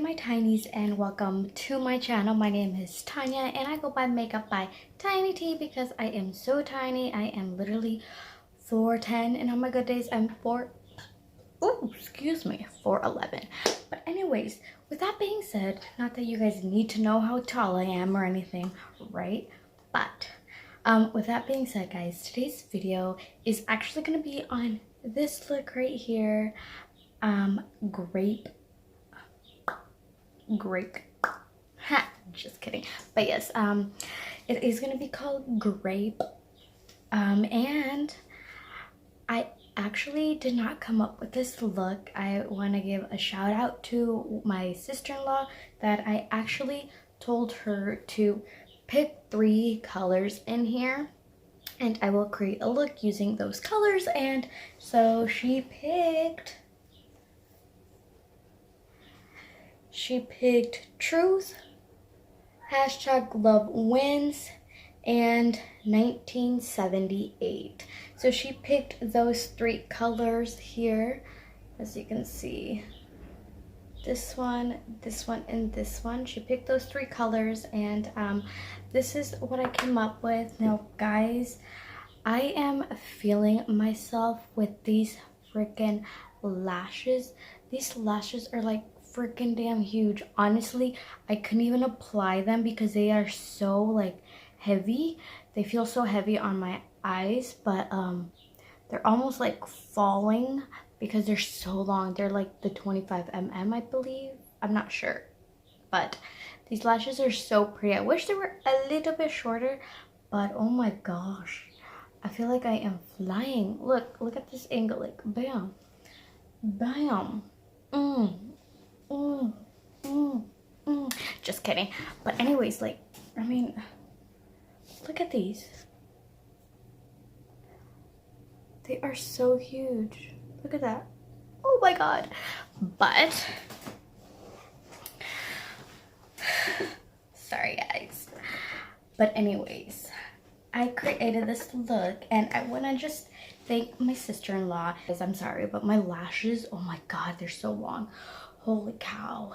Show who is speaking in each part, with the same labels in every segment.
Speaker 1: my tinies and welcome to my channel. My name is Tanya and I go by Makeup by Tiny T because I am so tiny. I am literally 4'10" and on my good days I'm 4'11". But anyways, with that being said, not that you guys need to know how tall I am or anything, right? But with that being said, guys, today's video is actually going to be on this look right here. Grape. Ha, just kidding. But yes, it is going to be called Grape. And I actually did not come up with this look. I want to give a shout out to my sister-in-law that I actually told her to pick 3 colors in here and I will create a look using those colors. And so she picked Truth, #Love Wins, and 1978. So she picked those 3 colors here, as you can see. This one, and this one. She picked those 3 colors, and this is what I came up with. Now, guys, I am feeling myself with these freaking lashes. These lashes are like freaking damn huge. Honestly, I couldn't even apply them because they are so like heavy. They feel so heavy on my eyes, but they're almost like falling because they're so long. They're like the 25 mm, I believe. I'm not sure, but these lashes are so pretty. I wish they were a little bit shorter, but oh my gosh, I feel like I am flying. Look at this angle, like bam, bam. Just kidding. But anyways, like, I mean, look at these. They are so huge. Look at that. Oh my god. But sorry guys. But anyways, I created this look and I want to just thank my sister-in-law, because I'm sorry, but my lashes, oh my god, they're so long. Holy cow.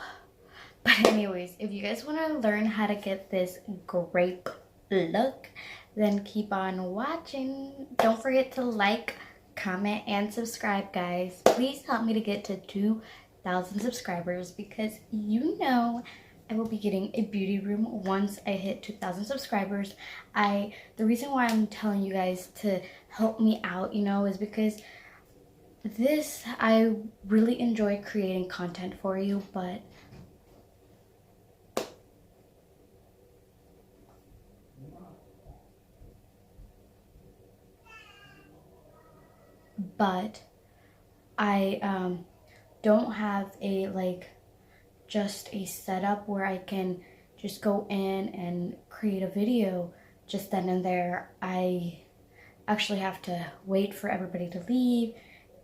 Speaker 1: But anyways, if you guys want to learn how to get this grape look, then keep on watching. Don't forget to like, comment, and subscribe, guys. Please help me to get to 2,000 subscribers because you know I will be getting a beauty room once I hit 2,000 subscribers. The reason why I'm telling you guys to help me out, you know, is because I really enjoy creating content for you, but I don't have just a setup where I can just go in and create a video just then and there. I actually have to wait for everybody to leave,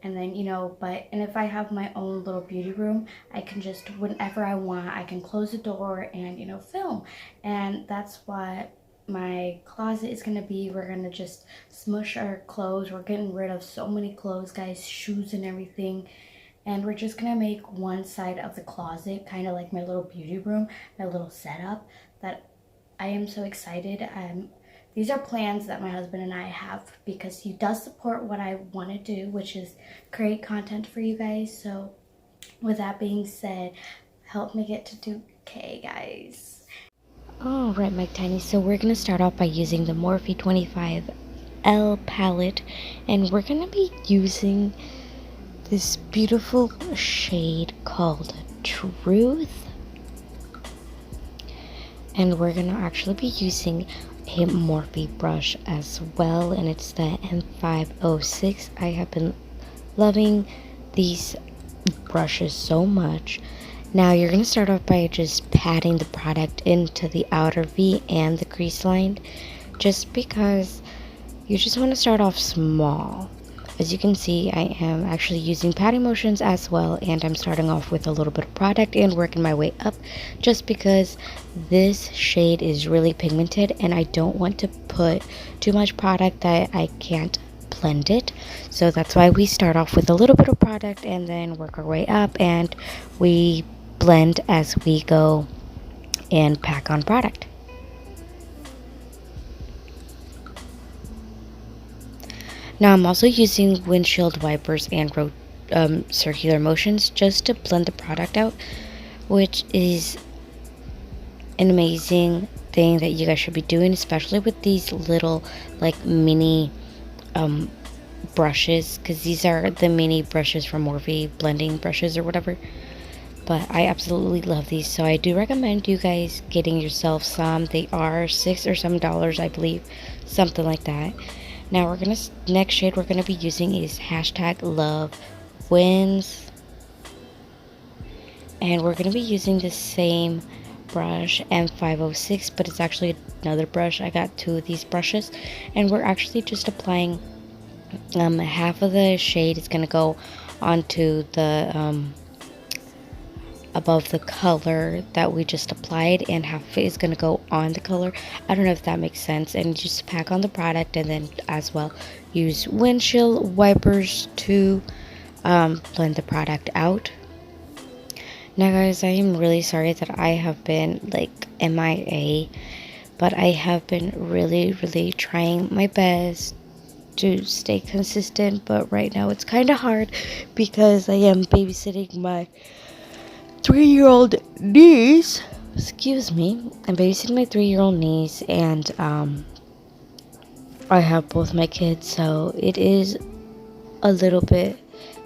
Speaker 1: and then, you know, and if I have my own little beauty room, I can just, whenever I want, I can close the door and, you know, film. And that's what my closet is gonna be. We're gonna just smush our clothes. We're getting rid of so many clothes, guys, shoes and everything, and we're just gonna make one side of the closet kind of like my little beauty room, my little setup. That I am so excited. These are plans that my husband and I have because he does support what I want to do, which is create content for you guys. So with that being said, help me get to 2K, guys. Alright, my tiny, so we're going to start off by using the Morphe 25L palette, and we're going to be using this beautiful shade called Truth, and we're going to actually be using a Morphe brush as well, and it's the M506. I have been loving these brushes so much. Now you're going to start off by just patting the product into the outer V and the crease line, just because you just want to start off small. As you can see, I am actually using patting motions as well, and I'm starting off with a little bit of product and working my way up, just because this shade is really pigmented and I don't want to put too much product that I can't blend it. So that's why we start off with a little bit of product and then work our way up, and we blend as we go and pack on product. Now I'm also using windshield wipers and circular motions just to blend the product out, which is an amazing thing that you guys should be doing, especially with these little like mini brushes, because these are the mini brushes from Morphe, blending brushes or whatever. But I absolutely love these, so I do recommend you guys getting yourself some. They are $6 or some dollars, I believe, something like that. Now we're gonna, next shade we're gonna be using is hashtag love wins, and we're gonna be using the same brush M506, but it's actually another brush. I got two of these brushes, and we're actually just applying half of the shade is gonna go onto the above the color that we just applied, and half of it is going to go on the color. I don't know if that makes sense. And just pack on the product, and then as well use windshield wipers to blend the product out. Now guys, I am really sorry that I have been like MIA, but I have been really trying my best to stay consistent, but right now it's kind of hard because I am babysitting my 3-year-old niece. Excuse me. I'm babysitting my 3-year-old niece, and I have both my kids, so it is a little bit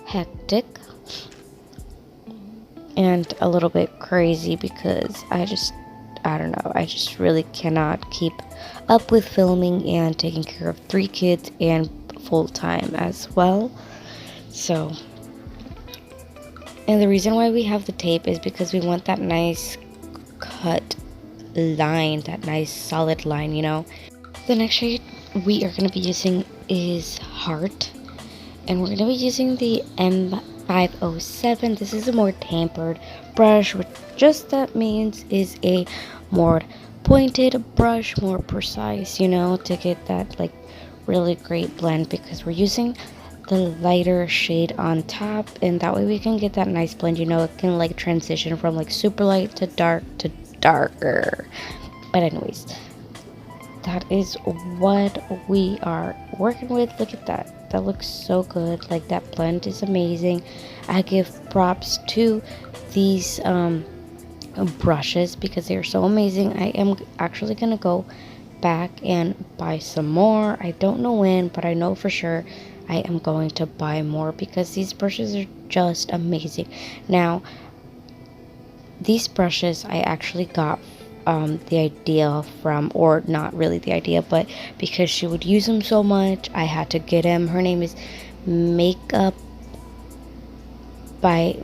Speaker 1: hectic and a little bit crazy because I don't know, I just really cannot keep up with filming and taking care of 3 kids and full time as well. So, and the reason why we have the tape is because we want that nice cut line, that nice solid line, you know. The next shade we are going to be using is Heart, and we're going to be using the M507. This is a more tapered brush, which just that means is a more pointed brush, more precise, you know, to get that like really great blend, because we're using the lighter shade on top, and that way we can get that nice blend, you know. It can like transition from like super light to dark to darker. But anyways, that is what we are working with. Look at that, that looks so good. Like that blend is amazing. I give props to these brushes because they are so amazing. I am actually gonna go back and buy some more. I don't know when, but I know for sure I am going to buy more because these brushes are just amazing. Now, these brushes I actually got the idea from, or not really the idea, but because she would use them so much, I had to get them. Her name is Makeup by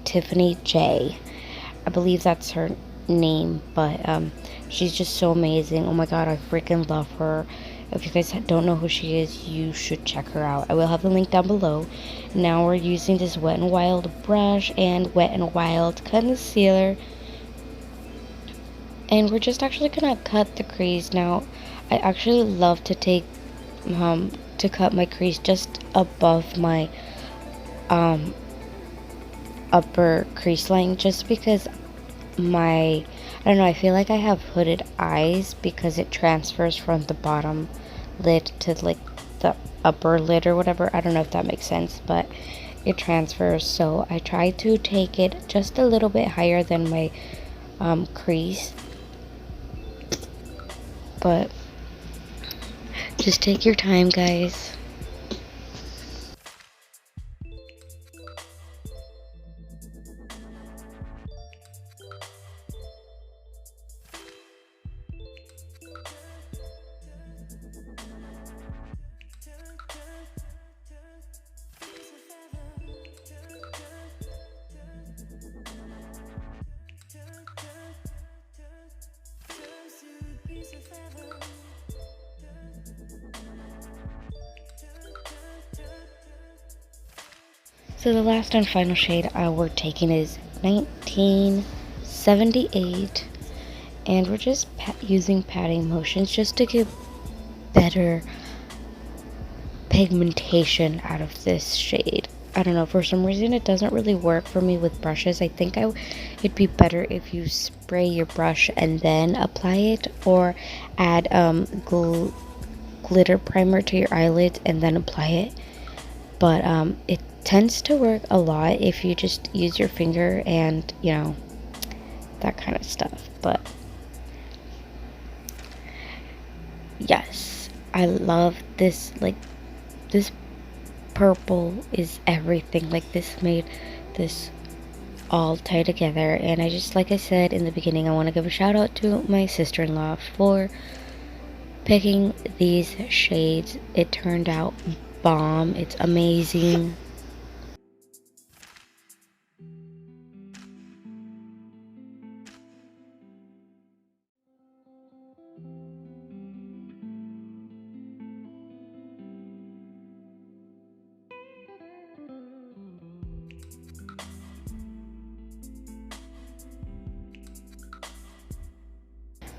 Speaker 1: Tiffany J. I believe that's her name, but she's just so amazing. Oh my god, I freaking love her. If you guys don't know who she is, you should check her out. I will have the link down below. Now we're using this Wet n Wild brush and Wet n Wild concealer, and we're just actually gonna cut the crease. Now I actually love to take to cut my crease just above my upper crease line, just because I don't know, I feel like I have hooded eyes because it transfers from the bottom lid to like the upper lid or whatever. I don't know if that makes sense, but it transfers. So I try to take it just a little bit higher than my crease, but just take your time, guys. So the last and final shade we're taking is 1978, and we're just using patting motions just to get better pigmentation out of this shade. I don't know, for some reason it doesn't really work for me with brushes. I think it'd be better if you spray your brush and then apply it, or add glitter primer to your eyelids and then apply it. But it tends to work a lot if you just use your finger and, you know, that kind of stuff. But yes, I love this. Like, this purple is everything. Like, this made this all tie together. And I just, like I said in the beginning, I want to give a shout out to my sister-in-law for picking these shades. It turned out bomb. It's amazing.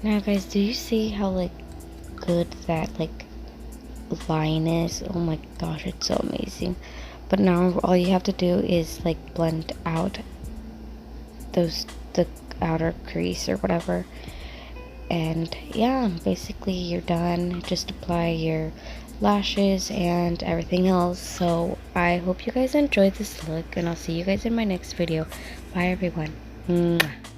Speaker 1: Now guys, do you see how like good that like line is? Oh my gosh, it's so amazing. But now all you have to do is like blend out the outer crease or whatever, and yeah, basically you're done. Just apply your lashes and everything else. So I hope you guys enjoyed this look, and I'll see you guys in my next video. Bye everyone. Mwah.